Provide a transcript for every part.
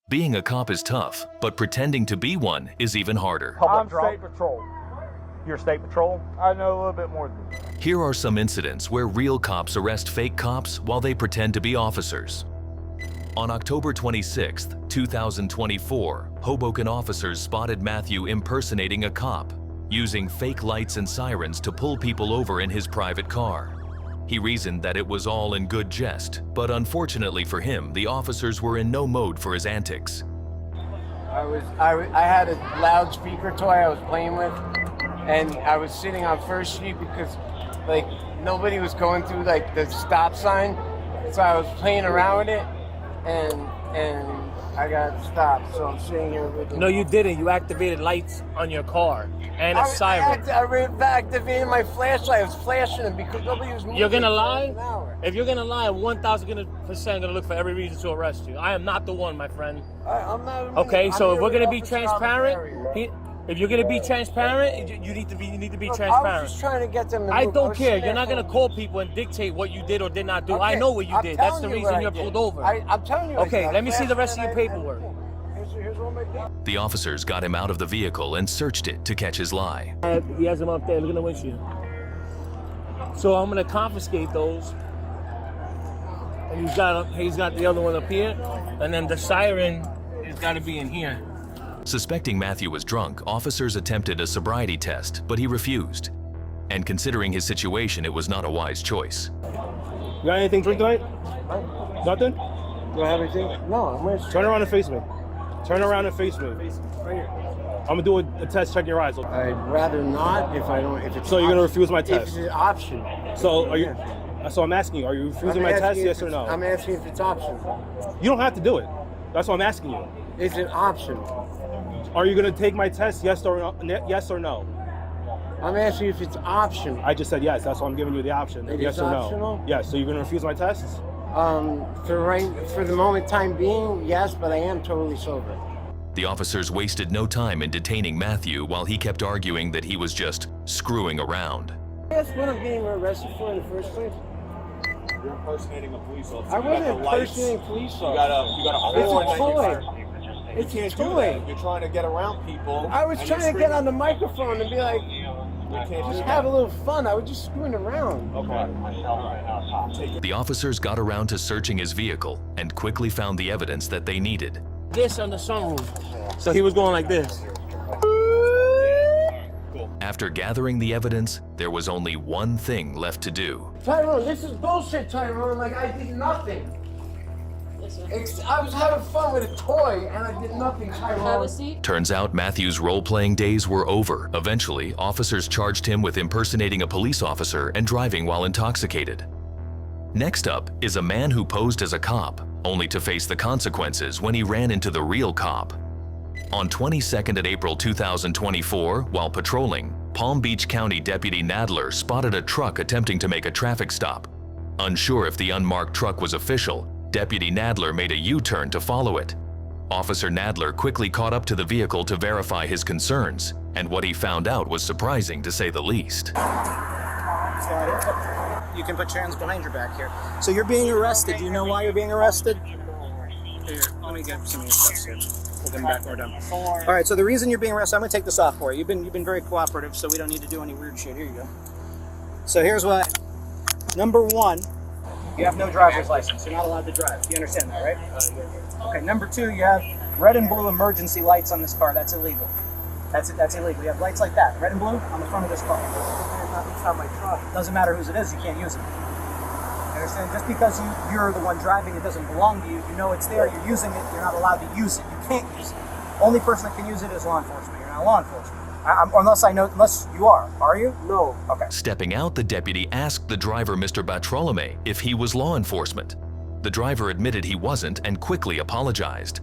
Being a cop is tough, but pretending to be one is even harder. I'm State Patrol. You're State Patrol? I know a little bit more than you. Here are some incidents where real cops arrest fake cops while they pretend to be officers. On October 26, 2024, Hoboken officers spotted Matthew impersonating a cop, using fake lights and sirens to pull people over in his private car. He reasoned that it was all in good jest, but unfortunately for him, the officers were in no mode for his antics. I had a loudspeaker toy I was playing with, and I was sitting on First Street because like nobody was going through like the stop sign, so I was playing around with it, and I got stopped. So I'm sitting here with it. No, you didn't. You activated lights on your car and a siren. I activated my flashlight. I was flashing it because nobody was moving. You're gonna lie? If you're gonna lie, I'm 1,000% gonna look for every reason to arrest you. I am not the one, my friend. I'm not. Okay, so if we're gonna be transparent, if you're gonna be transparent, you need to be transparent. I was just trying to get them to move. I don't care. You're not gonna call people and dictate what you did or did not do. Okay, I know what you did. That's the reason you're pulled over. I'm telling you. Okay, let me see the rest of your paperwork. Here's all my paperwork. The officers got him out of the vehicle and searched it to catch his lie. He has them up there. Look at the windshield. So I'm gonna confiscate those. And he's got the other one up here, and then the siren has got to be in here. Suspecting Matthew was drunk, officers attempted a sobriety test, but he refused. And considering his situation, it was not a wise choice. You got anything to drink tonight? Nothing? Do I have anything? No, I'm ready. Turn around and face me. Turn around and face me. Right here. I'm gonna do a test, check your eyes. I'd rather not if it's. So you're gonna refuse my test? If it's an option. So are you? So I'm asking you, are you refusing my test, yes or no? I'm asking if it's option. You don't have to do it. That's what I'm asking you. It's an option. Are you gonna take my test, yes or no? I'm asking you if it's option. I just said yes. That's why I'm giving you the option. It yes is or no? optional? Yes. So you're gonna refuse my test? For the moment time being, yes, but I am totally sober. The officers wasted no time in detaining Matthew while he kept arguing that he was just screwing around. That's what I'm being arrested for in the first place. You're impersonating a police officer. I wasn't impersonating a police officer. You got a horn. It's a toy. It's You a can't do toy. that. You're trying to get around people. I was trying to get on the microphone and be like, just have a little fun. I was just screwing around. Okay. The officers got around to searching his vehicle and quickly found the evidence that they needed. This on the sunroof. So he was going like this. After gathering the evidence, there was only one thing left to do. Tyrone, this is bullshit, Tyrone. Like, I did nothing. I was having fun with a toy, and I did nothing, Tyrone. Have a seat. Turns out Matthew's role-playing days were over. Eventually, officers charged him with impersonating a police officer and driving while intoxicated. Next up is a man who posed as a cop, only to face the consequences when he ran into the real cop. On 22nd of April 2024, while patrolling, Palm Beach County Deputy Nadler spotted a truck attempting to make a traffic stop. Unsure if the unmarked truck was official, Deputy Nadler made a U-turn to follow it. Officer Nadler quickly caught up to the vehicle to verify his concerns, and what he found out was surprising to say the least. You can put your hands behind your back here. So you're being arrested. Do you know why you're being arrested? Here, let me get some of your stuff here. We'll get them back when we're done. All right, so the reason you're being arrested, I'm going to take this off for you. You've been very cooperative, so we don't need to do any weird shit. Here you go. So here's what. Number one, you have no driver's license. You're not allowed to drive. You understand that, right? Okay, number two, you have red and blue emergency lights on this car. That's illegal. That's illegal. You have lights like that, red and blue, on the front of this car. It's not my truck. Doesn't matter whose it is, you can't use it. You understand? Just because you're the one driving, it doesn't belong to you. You know it's there, you're using it, you're not allowed to use it. You can't use it. Only person that can use it is law enforcement. You're not law enforcement. Unless you are you? No. Okay. Stepping out, the deputy asked the driver, Mr. Bartolome, if he was law enforcement. The driver admitted he wasn't and quickly apologized.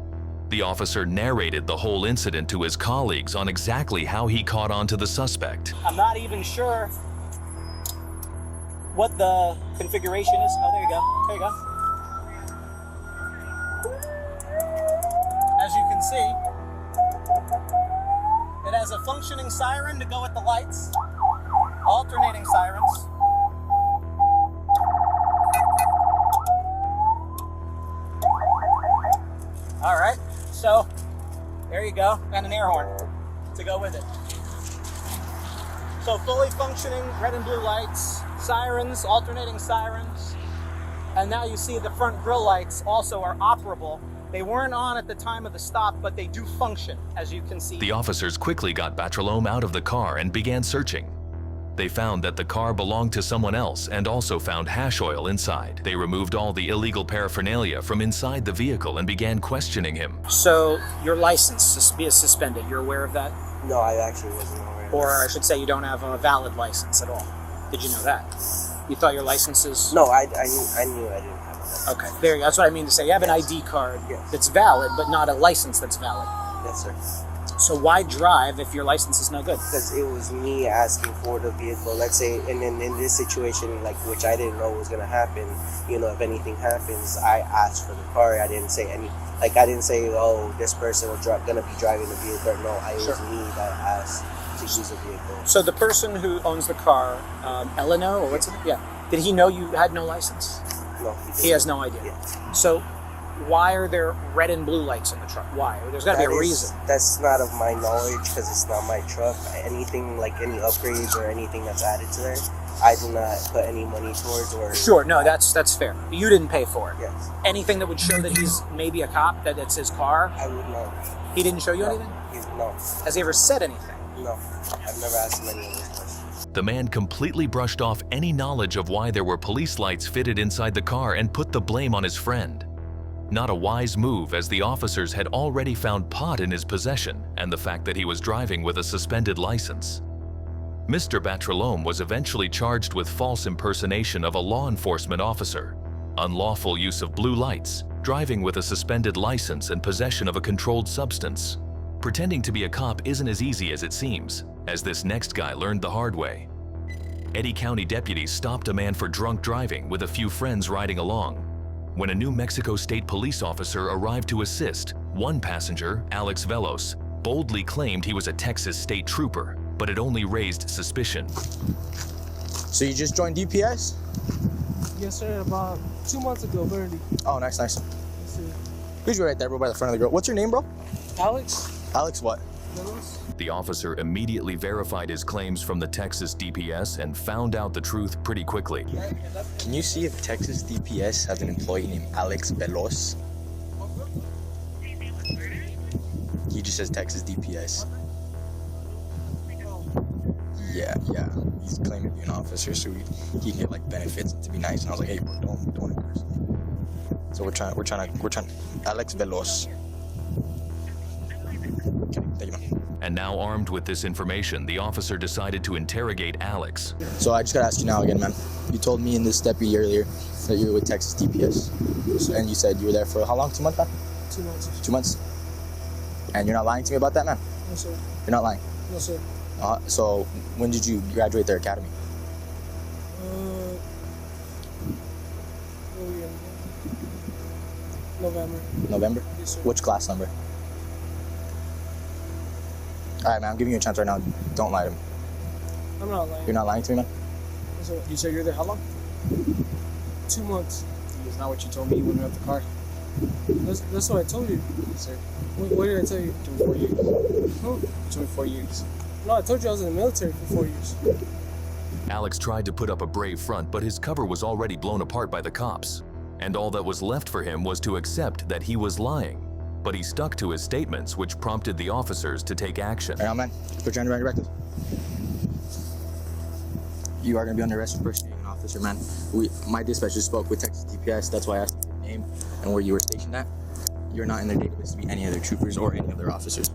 The officer narrated the whole incident to his colleagues on exactly how he caught on to the suspect. I'm not even sure what the configuration is. Oh, there you go. There you go. As you can see, it has a functioning siren to go with the lights, alternating sirens. All right. So, there you go, and an air horn to go with it. So fully functioning red and blue lights, sirens, alternating sirens, and now you see the front grille lights also are operable. They weren't on at the time of the stop, but they do function, as you can see. The officers quickly got Bartolome out of the car and began searching. They found that the car belonged to someone else and also found hash oil inside. They removed all the illegal paraphernalia from inside the vehicle and began questioning him. So your license is suspended. You're aware of that? No, I actually wasn't aware. Or I should say you don't have a valid license at all. Did you know that? You thought your license is... No, I knew I didn't have that. Okay, there you go. That's what I mean to say. You have an ID card that's valid, but not a license that's valid. Yes, sir. So why drive if your license is no good? Because it was me asking for the vehicle. Let's say, and then in this situation, like, which I didn't know was gonna happen. You know, if anything happens, I asked for the car. I didn't say I didn't say, oh, this person was gonna be driving the vehicle. No, it was me that asked to use the vehicle. So the person who owns the car, Eleno, or what's it? Yeah. Did he know you had no license? No, he has no idea. Yeah. So why are there red and blue lights in the truck? Why? There's got to be a reason. That's not of my knowledge because it's not my truck. Anything like any upgrades or anything that's added to there, I do not put any money towards. Or sure, no, that's fair. You didn't pay for it. Yes. Anything that would show that he's maybe a cop, that it's his car? I would not. He didn't show you anything? No. Has he ever said anything? No. I've never asked him any of those questions. The man completely brushed off any knowledge of why there were police lights fitted inside the car and put the blame on his friend. Not a wise move, as the officers had already found pot in his possession and the fact that he was driving with a suspended license. Mr. Bartolome was eventually charged with false impersonation of a law enforcement officer, unlawful use of blue lights, driving with a suspended license, and possession of a controlled substance. Pretending to be a cop isn't as easy as it seems, as this next guy learned the hard way. Eddy County deputies stopped a man for drunk driving with a few friends riding along. When a New Mexico State police officer arrived to assist, one passenger, Alex Velos, boldly claimed he was a Texas state trooper, but it only raised suspicion. So you just joined DPS? Yes, sir. About 2 months ago, barely. Oh, nice. Yes, sir. Who's right there, bro, by the front of the girl? What's your name, bro? Alex? Alex what? Velos? The officer immediately verified his claims from the Texas DPS and found out the truth pretty quickly. Can you see if Texas DPS has an employee named Alex Velos? He just says Texas DPS. Yeah. He's claiming to be an officer, so he can get like benefits to be nice. And I was like, hey, bro, don't embarrass. So we're trying. Alex Velos. Okay, thank you, man. And now, armed with this information, the officer decided to interrogate Alex. So I just gotta ask you now again, man. You told me in this deputy earlier that you were with Texas DPS. And you said you were there for how long? 2 months, man? 2 months. 2 months? And you're not lying to me about that, man? No, sir. You're not lying? No, sir. So when did you graduate their academy? November. November? Yes, sir. Which class number? Alright, man, I'm giving you a chance right now. Don't lie to me. I'm not lying. You're not lying to me, man? So you said you're there how long? 2 months. That's not what you told me when you went out the car. That's what I told you. Yes, sir. What did I tell you? 4 years. Huh? 4 years. No, I told you I was in the military for 4 years. Alex tried to put up a brave front, but his cover was already blown apart by the cops. And all that was left for him was to accept that he was lying. But he stuck to his statements, which prompted the officers to take action. Hey, man, put your hand behind your back. You are going to be under arrest for impersonating an officer, man. My dispatcher spoke with Texas DPS. That's why I asked your name and where you were stationed at. You're not in their database to be any other troopers or any other officers.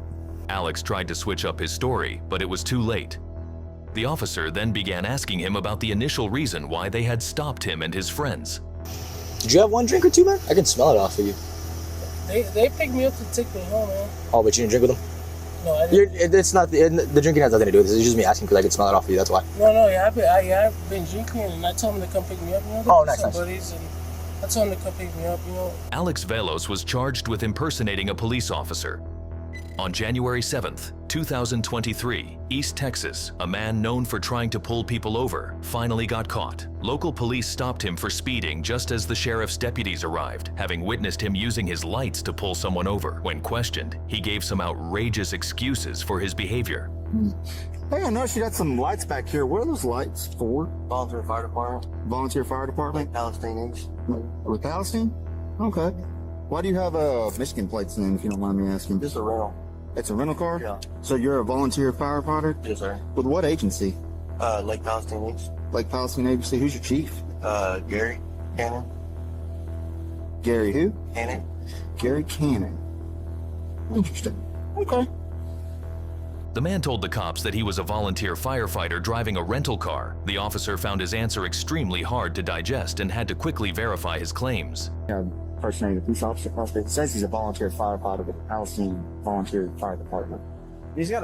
Alex tried to switch up his story, but it was too late. The officer then began asking him about the initial reason why they had stopped him and his friends. Did you have one drink or two, man? I can smell it off of you. They picked me up to take me home, man. Oh, but you didn't drink with them? No, I didn't. It's not the drinking has nothing to do with this. It's just me asking because I can smell it off of you. That's why. No, yeah, I've been drinking, and I told them to come pick me up. You know, oh, nice. Buddies, and I told them to come pick me up. You know. Alex Velos was charged with impersonating a police officer. On January 7th, 2023, East Texas, a man known for trying to pull people over, finally got caught. Local police stopped him for speeding just as the sheriff's deputies arrived, having witnessed him using his lights to pull someone over. When questioned, he gave some outrageous excuses for his behavior. Hey, I noticed you got some lights back here. What are those lights for? Volunteer fire department. Volunteer fire department? Palestinians. With Palestine? Okay. Why do you have Michigan plates then, if you don't mind me asking? Just a rental. It's a rental car? Yeah. So you're a volunteer firefighter? Yes, sir. With what agency? Lake Palestinians. Lake Palestine Agency. Who's your chief? Gary Cannon. Gary who? Cannon. Gary Cannon. Interesting. Okay. The man told the cops that he was a volunteer firefighter driving a rental car. The officer found his answer extremely hard to digest and had to quickly verify his claims. Impersonating a police officer. It says he's a volunteer firefighter with the Palestine Volunteer Fire Department. He's got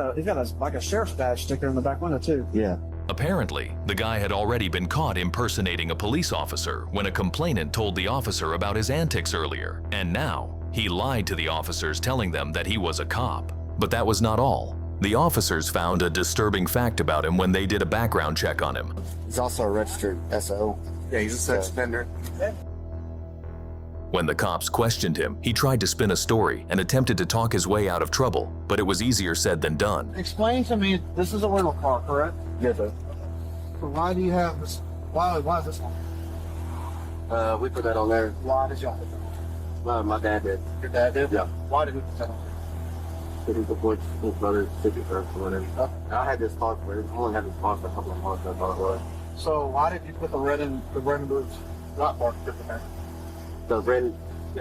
like a sheriff's badge sticker in the back window too. Yeah. Apparently, the guy had already been caught impersonating a police officer when a complainant told the officer about his antics earlier, and now he lied to the officers, telling them that he was a cop. But that was not all. The officers found a disturbing fact about him when they did a background check on him. He's also a registered SO. Yeah, he's a sex offender. When the cops questioned him, he tried to spin a story and attempted to talk his way out of trouble, but it was easier said than done. Explain to me, this is a rental car, correct? Yes, sir. So why do you have this? Why is this one? We put that on there. Why did y'all put that on? My dad did. Your dad did? Yeah. Why did he put that on? He supports his brother's ticket first or whatever. I had this car for it. I only had this car for a couple of months. That's all it was. So why did you put the red and blue dot mark in there? The red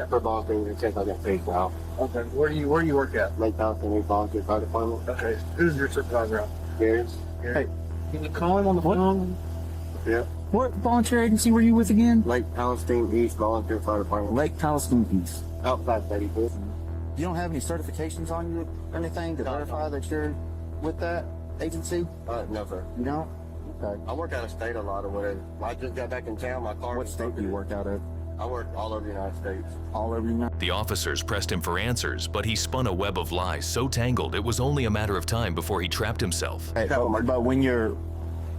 football thing in case I got paid out. Okay. Where do you work at? Lake Palestine Volunteer Fire Department. Okay. Who's your supervisor out? Gary's. Hey, can you call him on the phone? Yeah. What volunteer agency were you with again? Lake Palestine East Volunteer Fire Department. Lake Palestine East. Outside 35th. You don't have any certifications on you or anything to verify that you're with that agency? No, sir. You don't? Okay. I work out of state a lot or whatever. I just got back in town. My car. What state do you work out of? I work all over the United States. All over the United. The officers pressed him for answers, but he spun a web of lies so tangled it was only a matter of time before he trapped himself. Hey, but when you're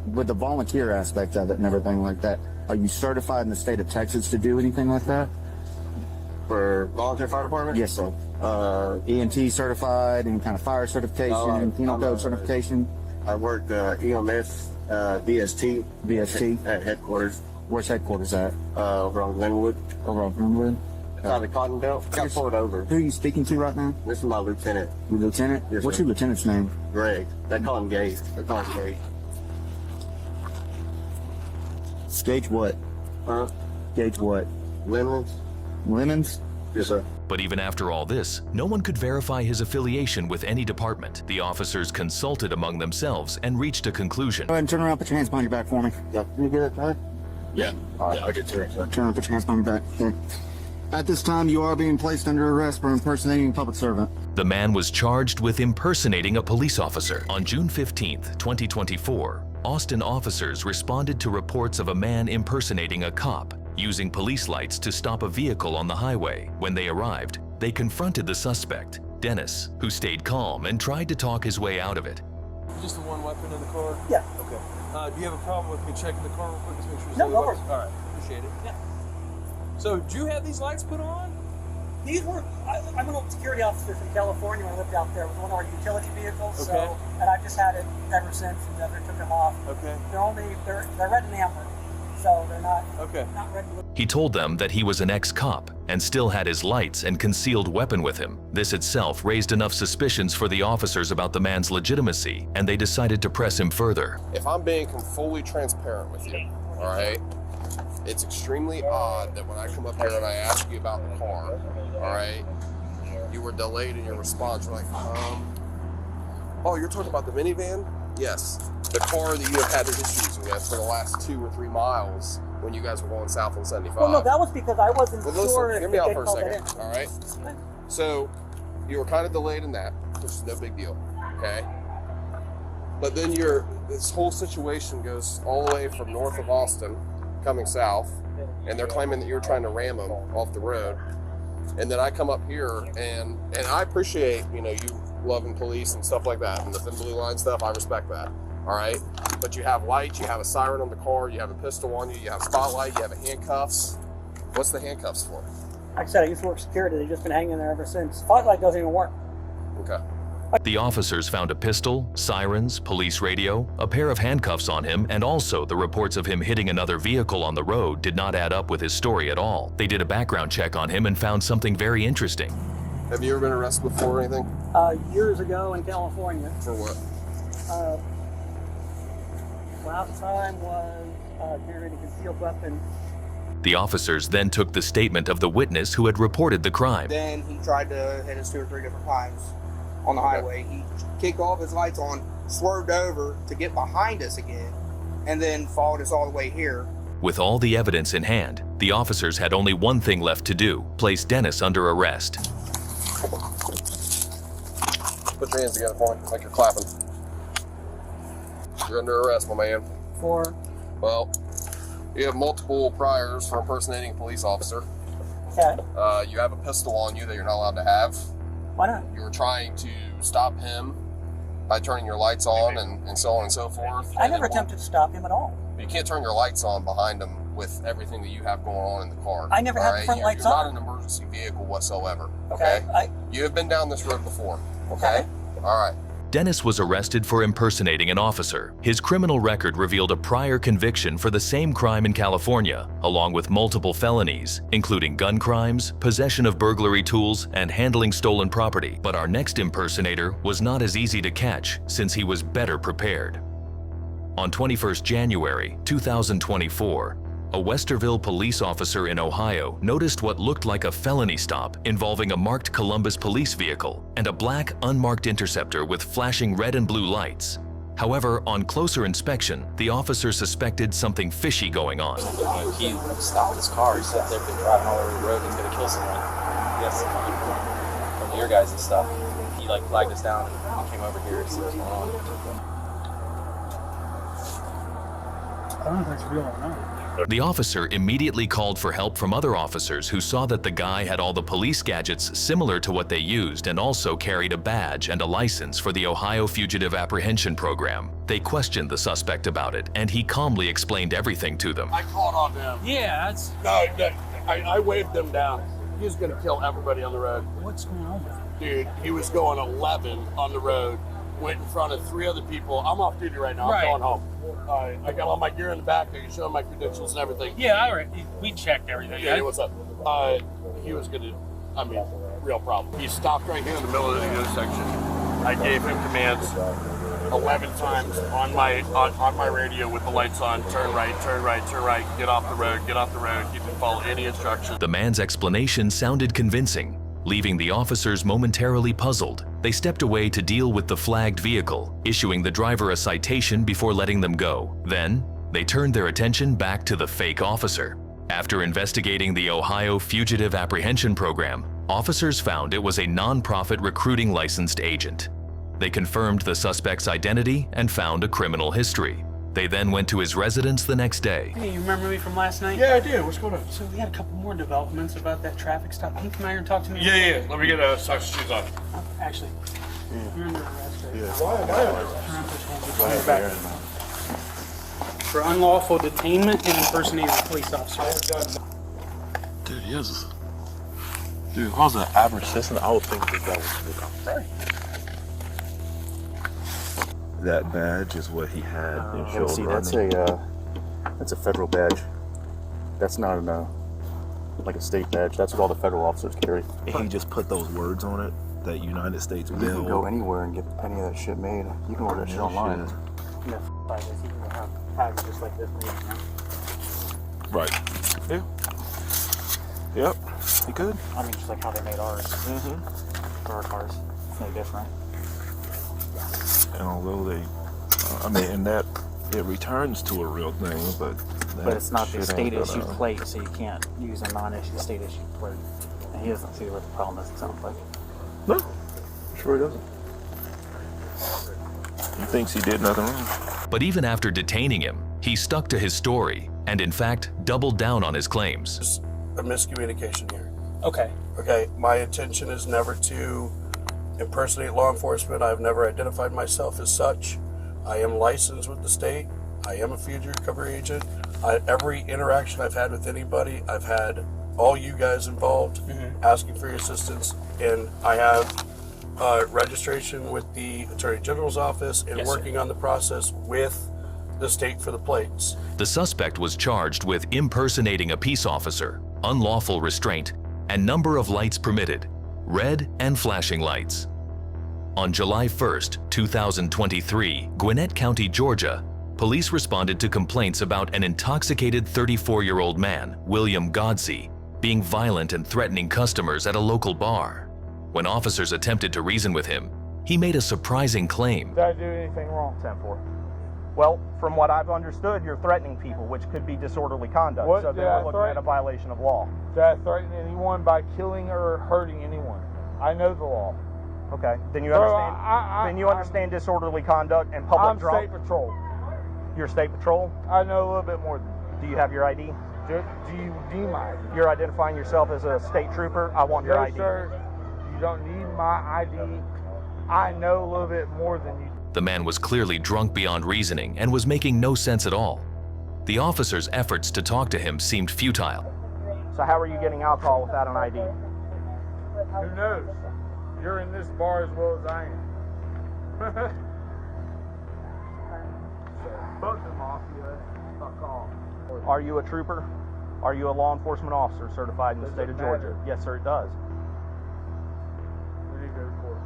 with the volunteer aspect of it and everything like that, are you certified in the state of Texas to do anything like that? For volunteer fire department? Yes, sir. EMT certified, any kind of fire certification, penal code certification? I work EMS, VST. VST? At headquarters. Where's headquarters at? Over on Glenwood. Over on Glenwood? Out of Cotton Belt. Got pulled over. Who are you speaking to right now? This is my lieutenant. Your lieutenant? Yes, What's sir. your lieutenant's name? Greg. They call him Gage. They call him Gage. Gage what? Huh? Gage what? Lemons? Lemons? Yes, sir. But even after all this, no one could verify his affiliation with any department. The officers consulted among themselves and reached a conclusion. Go ahead and turn around, put your hands behind your back for me. Yeah. Can you get it, Ty? Yeah. All right, I'll get to it. Turn around, put your hands behind your back. Here. At this time, you are being placed under arrest for impersonating a public servant. The man was charged with impersonating a police officer. On June 15th, 2024, Austin officers responded to reports of a man impersonating a cop, using police lights to stop a vehicle on the highway. When they arrived, they confronted the suspect, Dennis, who stayed calm and tried to talk his way out of it. Just the one weapon in the car? Yeah. Okay. Do you have a problem with me checking the car real quick to make sure there's No, no no weapons? worries. All right, appreciate it. Yeah. So, do you have these lights put on? These were, I'm an old security officer from California when I lived out there with one of our utility vehicles. Okay. So, and I've just had it ever since and never took them off. Okay. They're red and amber. So they're not, not red and blue. He told them that he was an ex-cop and still had his lights and concealed weapon with him. This itself raised enough suspicions for the officers about the man's legitimacy, and they decided to press him further. If I'm being fully transparent with you, all right, it's extremely odd that when I come up here and I ask you about the car, all right, you were delayed in your response. You're like, oh, you're talking about the minivan? Yes. The car that you have had issues with for the last 2 or 3 miles when you guys were going south on 75. Well, no, that was because I wasn't Listen, sure if hear me out they for a called that second, in. all right? So you were kind of delayed in that, which is no big deal, okay? But then this whole situation goes all the way from north of Austin coming south, and they're claiming that you're trying to ram them off the road. And then I come up here and I appreciate, you know, you loving police and stuff like that and the thin blue line stuff. I respect that. All right. But you have lights, you have a siren on the car, you have a pistol on you, you have spotlight, you have handcuffs. What's the handcuffs for? Like I said, I used to work security. They've just been hanging there ever since. Spotlight doesn't even work. Okay. The officers found a pistol, sirens, police radio, a pair of handcuffs on him, and also the reports of him hitting another vehicle on the road did not add up with his story at all. They did a background check on him and found something very interesting. Have you ever been arrested before or anything? Years ago in California. For what? Last time was carrying a concealed weapon. The officers then took the statement of the witness who had reported the crime. Then he tried to hit us 2 or 3 different times on the highway. He kicked all of his lights on, swerved over to get behind us again, and then followed us all the way here. With all the evidence in hand, the officers had only one thing left to do: place Dennis under arrest. Put your hands together for me, like you're clapping. You're under arrest, my man. For? Well, you have multiple priors for impersonating a police officer. Okay. You have a pistol on you that you're not allowed to have. Why not? You were trying to stop him by turning your lights on and so on and so forth. I never attempted to stop him at all. You can't turn your lights on behind him with everything that you have going on in the car. I never had the front lights on. on. You're not an emergency vehicle whatsoever. Okay. You have been down this road before. Okay. All right. Dennis was arrested for impersonating an officer. His criminal record revealed a prior conviction for the same crime in California, along with multiple felonies, including gun crimes, possession of burglary tools, and handling stolen property. But our next impersonator was not as easy to catch since he was better prepared. On 21st January 2024, a Westerville police officer in Ohio noticed what looked like a felony stop involving a marked Columbus police vehicle and a black unmarked interceptor with flashing red and blue lights. However, on closer inspection, the officer suspected something fishy going on. He stopped his car. He said they've been driving all over the road and he's gonna kill someone. Yes, from your guys' stuff. He like flagged us down and came over here to see what's going on. I don't know if that's real or not. The officer immediately called for help from other officers who saw that the guy had all the police gadgets similar to what they used and also carried a badge and a license for the Ohio Fugitive Apprehension Program. They questioned the suspect about it, and he calmly explained everything to them. I called on them. Yeah, that's... No, I waved them down. He was going to kill everybody on the road. What's going on with him? Dude, he was going 11 on the road, went in front of 3 other people. I'm off duty right now. I'm going home. I got all my gear in the back. I can show him my credentials and everything. Yeah, we checked everything. Yeah, what's up? He was going to, real problem. He stopped right here in the middle of the intersection. I gave him commands 11 times on my radio with the lights on. Turn right, turn right, turn right. Get off the road, get off the road. He didn't follow any instructions. The man's explanation sounded convincing, leaving the officers momentarily puzzled. They stepped away to deal with the flagged vehicle, issuing the driver a citation before letting them go. Then, they turned their attention back to the fake officer. After investigating the Ohio Fugitive Apprehension Program, officers found it was a non-profit recruiting licensed agent. They confirmed the suspect's identity and found a criminal history. They then went to his residence the next day. Hey, you remember me from last night? Yeah, I do. What's going on? So we had a couple more developments about that traffic stop. Can you come out here and talk to me? Yeah. Let me get socks and shoes on. Actually, you're under arrest right now. Why? For unlawful detainment and impersonating a police officer. Dude, yes. Dude, if I was an average citizen, I would think that was right. That badge is what he had. See, that's a federal badge. That's not like a state badge. That's what all the federal officers carry. And he just put those words on it, that United States You bill. can go anywhere and get any of that shit made. You can order that shit online. Yeah, like this. You can have tags just like this. Right. Yeah. Yep. He could. I mean, just like how they made ours. For our cars. It's no different. And although they, and that it returns to a real thing, but it's not the state issued plate, so you can't use a non-issued state issued plate. And he doesn't see what the problem is. It sounds like. No, sure he doesn't. He thinks he did nothing wrong. But even after detaining him, he stuck to his story and in fact doubled down on his claims. A miscommunication here. Okay. Okay, my intention is never to impersonate law enforcement. I've never identified myself as such. I am licensed with the state. I am a fugitive recovery agent. Every interaction I've had with anybody, I've had all you guys involved asking for your assistance, and I have registration with the Attorney General's office and working on the process with the state for the plates. The suspect was charged with impersonating a peace officer, unlawful restraint, and number of lights permitted, red and flashing lights. On July 1st, 2023, Gwinnett County, Georgia, police responded to complaints about an intoxicated 34-year-old man, William Godsey, being violent and threatening customers at a local bar. When officers attempted to reason with him, he made a surprising claim. Did I do anything wrong? 10-4. Well, from what I've understood, you're threatening people, which could be disorderly conduct. So then we're looking at a violation of law. Did I threaten anyone by killing or hurting anyone? I know the law. Okay. Then you understand. You understand disorderly conduct and public drunk. I'm state patrol. You're state patrol? I know a little bit more than you. Do you have your ID? Do you deem my ID? You're identifying yourself as a state trooper. I want your ID. Sir. You don't need my ID. I know a little bit more than you. The man was clearly drunk beyond reasoning and was making no sense at all. The officer's efforts to talk to him seemed futile. So how are you getting alcohol without an ID? Who knows? You're in this bar as well as I am. Fuck them off, fuck off. Are you a trooper? Are you a law enforcement officer certified in the state of Georgia? Yes, sir, it does. We need to go to court.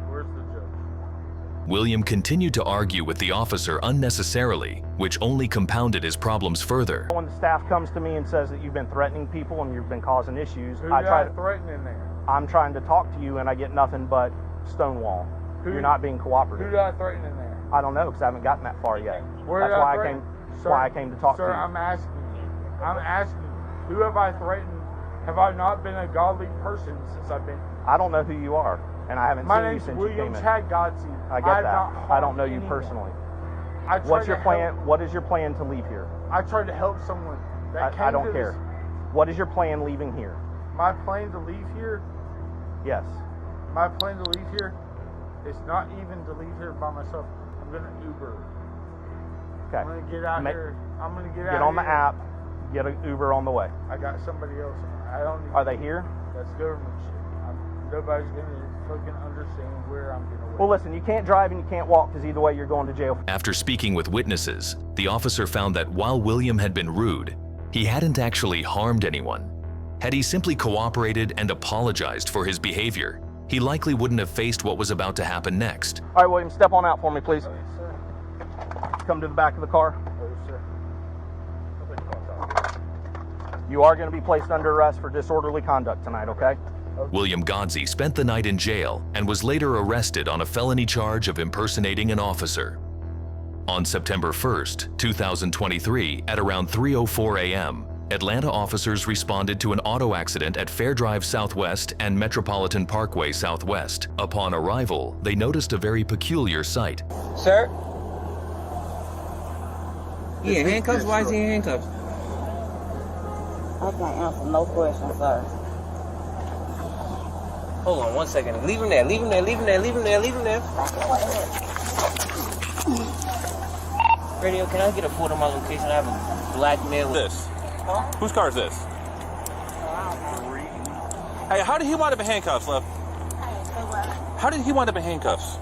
Where's the judge? William continued to argue with the officer unnecessarily, which only compounded his problems further. When the staff comes to me and says that you've been threatening people and you've been causing issues, I try to threaten in there. I'm trying to talk to you and I get nothing but stonewall. You're not being cooperative. Who did I threaten in there? I don't know because I haven't gotten that far yet. That's why I came to talk to you. Sir, I'm asking you. Who have I threatened? Have I not been a godly person since I've been? I don't know who you are, and I haven't seen you since you came in. My name's William Godsey. I get that. I don't know you personally. What's your plan? What is your plan to leave here? I tried to help someone. I don't care. What is your plan leaving here? My plan to leave here? Yes. My plan to leave here is not even to leave here by myself. I'm gonna Uber. Okay. I'm gonna get out here. I'm gonna get out. Get on the app. Get an Uber on the way. I got somebody else. I don't need. Are they here? That's government shit. Nobody's gonna fucking understand where I'm gonna. Well, listen. You can't drive and you can't walk because either way you're going to jail. After speaking with witnesses, the officer found that while William had been rude, he hadn't actually harmed anyone. Had he simply cooperated and apologized for his behavior, he likely wouldn't have faced what was about to happen next. All right, William, step on out for me, please. Yes, sir. Come to the back of the car. Yes, sir. You are going to be placed under arrest for disorderly conduct tonight, okay? William Godsey spent the night in jail and was later arrested on a felony charge of impersonating an officer. On September 1st, 2023, at around 3:04 a.m., Atlanta officers responded to an auto accident at Fair Drive Southwest and Metropolitan Parkway Southwest. Upon arrival, they noticed a very peculiar sight. Sir? He in handcuffs? Why is he in handcuffs? I can't answer no questions, sir. Hold on 1 second. Leave him there. Leave him there. Leave him there. Leave him there. Leave him there. Radio, can I get a photo of my location? I have a black male. This. Huh? Whose car is this? Hey, how did he wind up in handcuffs, love? How did he wind up in handcuffs?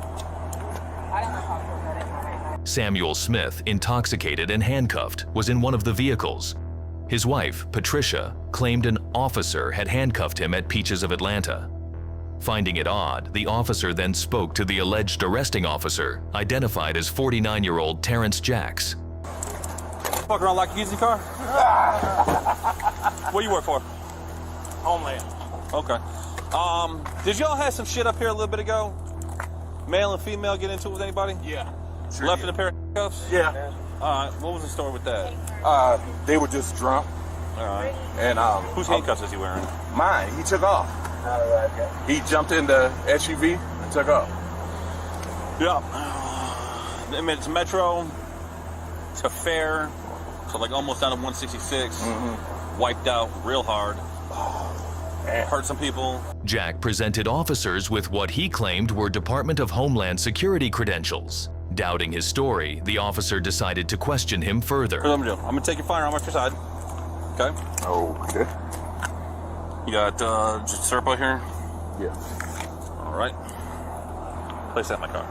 Samuel Smith, intoxicated and handcuffed, was in one of the vehicles. His wife, Patricia, claimed an officer had handcuffed him at Peaches of Atlanta. Finding it odd, the officer then spoke to the alleged arresting officer, identified as 49-year-old Terrence Jacks. Fuck around like you use the car? What do you work for? Homeland. Okay. Did y'all have some shit up here a little bit ago? Male and female get into it with anybody? Yeah. Sure. Left in a pair of handcuffs? Yeah. What was the story with that? They were just drunk. All right. And whose handcuffs is he wearing? Mine. He took off. He jumped in the SUV and took off. Yeah. I mean, it's Metro to Fair, so like almost down to 166. Wiped out real hard. hurt some people. Jack presented officers with what he claimed were Department of Homeland Security credentials. Doubting his story, the officer decided to question him further. Here's what I'm gonna do. I'm gonna take your firearm off your side. Okay? Okay. You got just syrup out here? Yeah. All right. Place that in my car.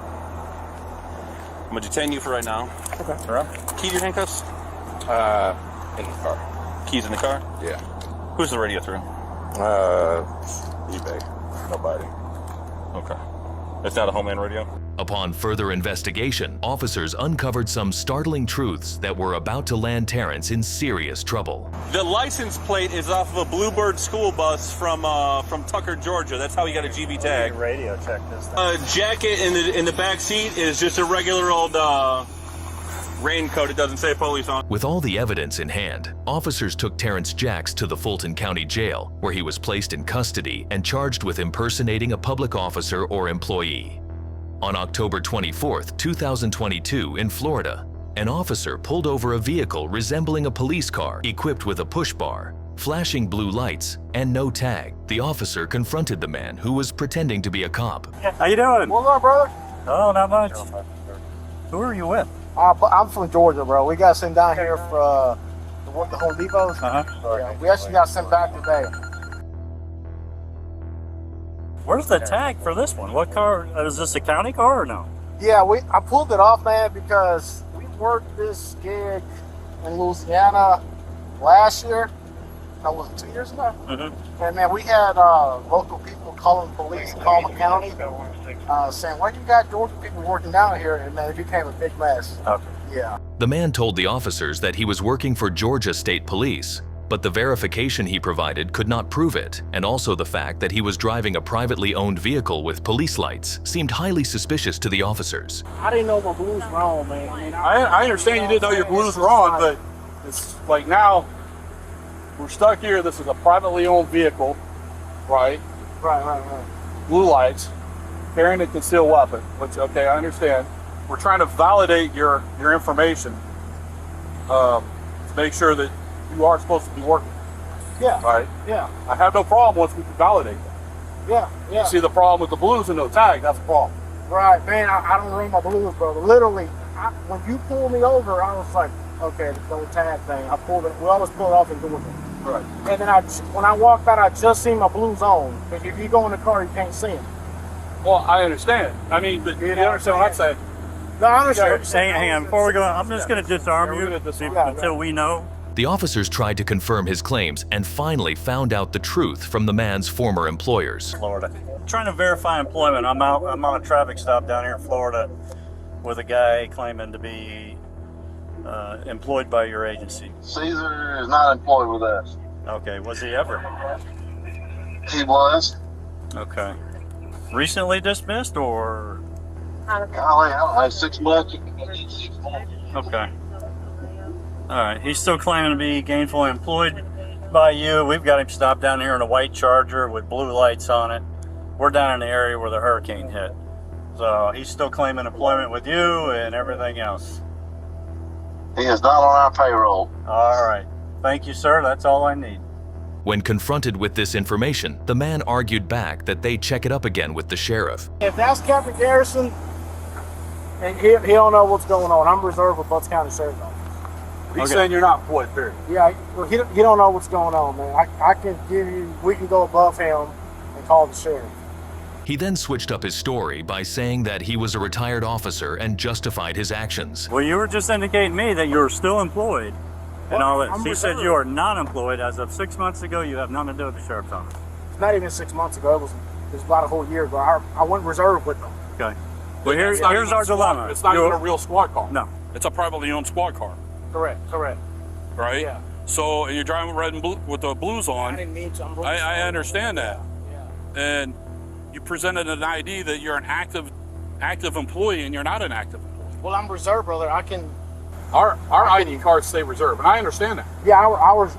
I'm gonna detain you for right now. Okay. All right. Key to your handcuffs? In the car. Keys in the car? Yeah. Who's the radio through? eBay. Nobody. Okay. It's not a Homeland radio? Upon further investigation, officers uncovered some startling truths that were about to land Terrence in serious trouble. The license plate is off of a Bluebird school bus from Tucker, Georgia. That's how he got a GB tag. Radio check this thing. Jacket in the back seat is just a regular old raincoat. It doesn't say police on. With all the evidence in hand, officers took Terrence Jacks to the Fulton County Jail, where he was placed in custody and charged with impersonating a public officer or employee. On October 24, 2022, in Florida, an officer pulled over a vehicle resembling a police car equipped with a push bar, flashing blue lights, and no tag. The officer confronted the man who was pretending to be a cop. How you doing? What's up, brother? Oh, not much. Who are you with? I'm from Georgia, bro. We got sent down here for the Home Depots. Yeah, we actually got sent back today. Where's the tag for this one? What car? Is this a county car or no? Yeah, I pulled it off, man, because we worked this gig in Louisiana last year. That was 2 years ago. Mm-hmm. And man, we had local people calling police in Coleman County, saying, "Why you got Georgia people working down here?" And man, it became a big mess. Okay. Yeah. The man told the officers that he was working for Georgia State Police, but the verification he provided could not prove it, and also the fact that he was driving a privately owned vehicle with police lights seemed highly suspicious to the officers. I didn't know my blues were on, man. I mean, I understand you didn't know your blues were on, but it's like now we're stuck here. This is a privately owned vehicle, right? Right. Blue lights, carrying a concealed weapon, which, okay, I understand. We're trying to validate your information to make sure that you are supposed to be working. Yeah. Right? Yeah. I have no problem once we can validate that. Yeah. You see the problem with the blues and no tag, that's a problem. Right, man. I don't run my blues, brother. Literally, when you pulled me over, I was like, okay, the no tag thing. I pulled it. We always pull it off in Georgia. Right. And then when I walked out, I just seen my blues on. If you go in the car, you can't see them. Well, I understand. I mean, but you understand what I'm saying? No, I understand. Hang on, before we go, I'm just going to disarm you until we know. The officers tried to confirm his claims and finally found out the truth from the man's former employers. Florida. I'm trying to verify employment. I'm on a traffic stop down here in Florida with a guy claiming to be employed by your agency. Caesar is not employed with us. Okay, was he ever? He was. Okay. Recently dismissed or? Golly, I don't know, 6 months. Okay. All right, he's still claiming to be gainfully employed by you. We've got him stopped down here in a white Charger with blue lights on it. We're down in the area where the hurricane hit. So he's still claiming employment with you and everything else. He is not on our payroll. All right. Thank you, sir. That's all I need. When confronted with this information, the man argued back that they check it up again with the sheriff. If that's Captain Garrison, and he don't know what's going on, I'm reserved with Butts County Sheriff's Office. He's saying you're not employed, period. Yeah, well, he don't know what's going on, man. I can give you, we can go above him and call the sheriff. He then switched up his story by saying that he was a retired officer and justified his actions. Well, you were just indicating to me that you were still employed and all that. He said you are not employed. As of 6 months ago, you have nothing to do with the sheriff's office. It's not even 6 months ago. It was about a whole year ago. I went reserve with them. Okay. Well, here's our dilemma. It's not even a real squad car. No. It's a privately owned squad car. Correct. Right? Yeah. So, and you're driving red and blue with the blues on. I didn't mean to. I understand that. Yeah. And you presented an ID that you're an active employee, and you're not an active employee. Well, I'm reserved, brother. I can. Our ID cards say reserve, and I understand that. Yeah, I was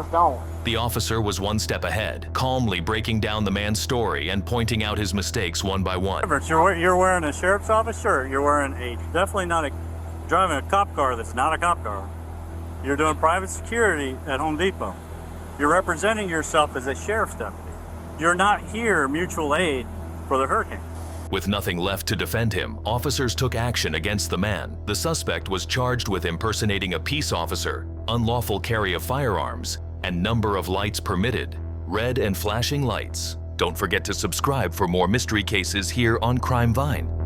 gone. The officer was one step ahead, calmly breaking down the man's story and pointing out his mistakes one by one. You're wearing a sheriff's office shirt. You're wearing driving a cop car that's not a cop car. You're doing private security at Home Depot. You're representing yourself as a sheriff's deputy. You're not here mutual aid for the hurricane. With nothing left to defend him, officers took action against the man. The suspect was charged with impersonating a peace officer, unlawful carry of firearms, and number of lights permitted, red and flashing lights. Don't forget to subscribe for more mystery cases here on CrimeVine.